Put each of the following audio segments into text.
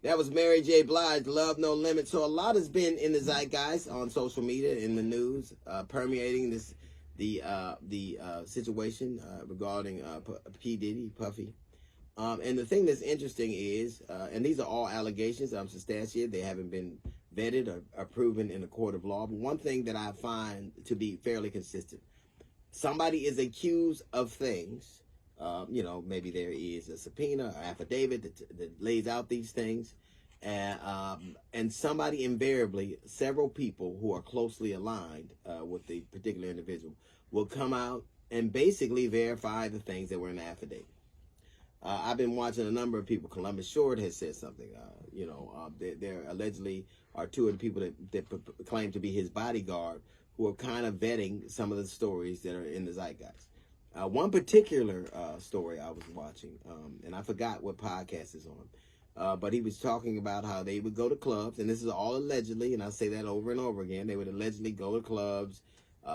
That was Mary J. Blige, Love No Limit. So a lot has been in the zeitgeist on social media, in the news, permeating the situation regarding P. Diddy, Puffy. And the thing that's interesting is, and these are all allegations, substantiated, they haven't been vetted or proven in a court of law. But one thing that I find to be fairly consistent, somebody is accused of things. Maybe there is a subpoena or affidavit that lays out these things. And somebody invariably, several people who are closely aligned with the particular individual will come out and basically verify the things that were in the affidavit. I've been watching a number of people. Columbus Short has said something. There allegedly are two of the people that claim to be his bodyguard who are kind of vetting some of the stories that are in the zeitgeist. One particular story I was watching, and I forgot what podcast is on, but he was talking about how they would go to clubs, and this is all allegedly, and I say that over and over again. They would allegedly go to clubs.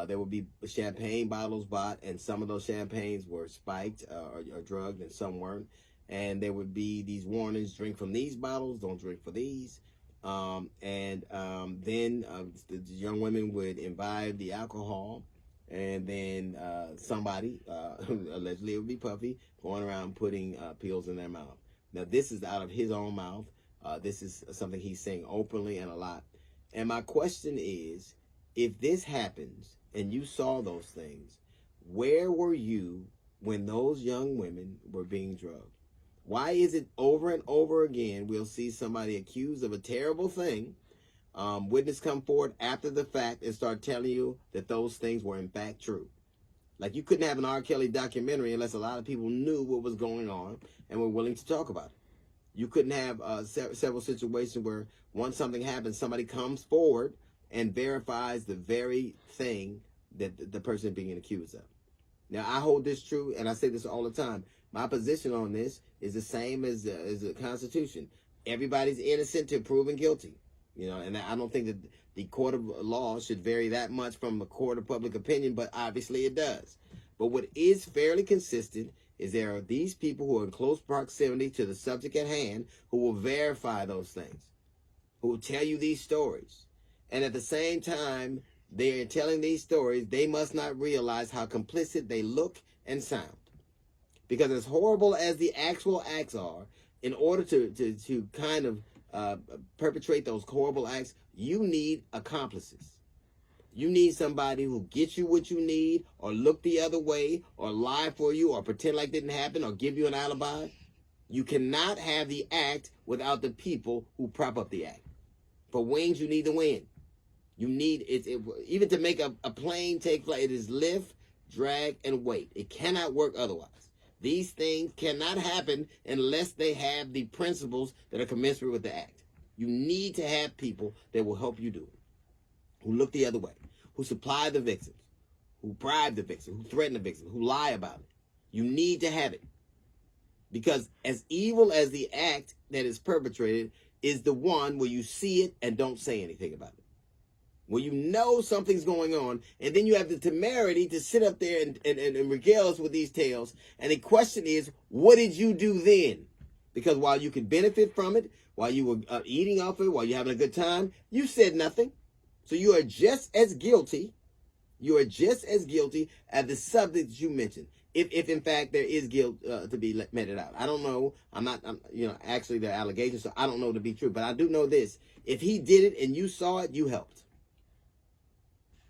There would be champagne bottles bought, and some of those champagnes were spiked or drugged, and some weren't. And there would be these warnings: drink from these bottles, don't drink for these. Then the young women would imbibe the alcohol. And then somebody, allegedly it would be Puffy, going around putting pills in their mouth. Now, this is out of his own mouth. This is something he's saying openly and a lot. And my question is, if this happens and you saw those things, where were you when those young women were being drugged? Why is it over and over again we'll see somebody accused of a terrible thing, witness come forward after the fact and start telling you that those things were in fact true? Like, you couldn't have an R. Kelly documentary unless a lot of people knew what was going on and were willing to talk about it. You couldn't have several situations where once something happens, somebody comes forward and verifies the very thing that the person being accused of. Now, I hold this true, and I say this all the time. My position on this is the same as the Constitution. Everybody's innocent to proven guilty. And I don't think that the court of law should vary that much from the court of public opinion, but obviously it does. But what is fairly consistent is there are these people who are in close proximity to the subject at hand who will verify those things, who will tell you these stories. And at the same time, they are telling these stories, they must not realize how complicit they look and sound. Because as horrible as the actual acts are, in order to kind of perpetrate those horrible acts, you need accomplices. You need somebody who gets you what you need, or look the other way, or lie for you, or pretend like it didn't happen, or give you an alibi. You cannot have the act without the people who prop up the act. For wings, you need the wind. You need it even to make a plane take flight. It is lift, drag, and weight. It cannot work otherwise. These things cannot happen unless they have the principles that are commensurate with the act. You need to have people that will help you do it, who look the other way, who supply the victims, who bribe the victim, who threaten the victim, who lie about it. You need to have it. Because as evil as the act that is perpetrated is the one where you see it and don't say anything about it. Where you know something's going on, and then you have the temerity to sit up there and regale us with these tales. And the question is, what did you do then? Because while you could benefit from it, while you were eating off it, while you're having a good time, you said nothing. So you are just as guilty. You are just as guilty as the subject you mentioned. If in fact there is guilt to be meted out. I don't know. Actually there are allegations, so I don't know to be true. But I do know this. If he did it and you saw it, you helped.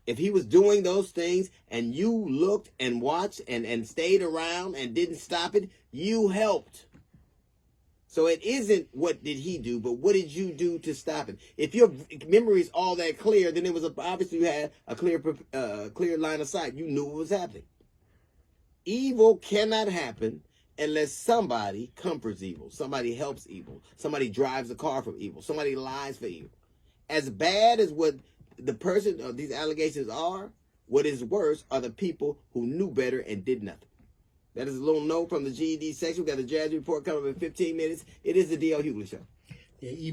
If he was doing those things and you looked and watched and stayed around and didn't stop it, you helped. So it isn't what did he do, but what did you do to stop it? If your memory is all that clear, then it was obviously you had a clear line of sight. You knew what was happening. Evil cannot happen unless somebody comforts evil, somebody helps evil, somebody drives a car from evil, somebody lies for evil. As bad as what the person of these allegations are, what is worse are the people who knew better and did nothing. That is a little note from the GED section. We got the Jazz Report coming up in 15 minutes. It is the D.L. Hughley Show. Yeah,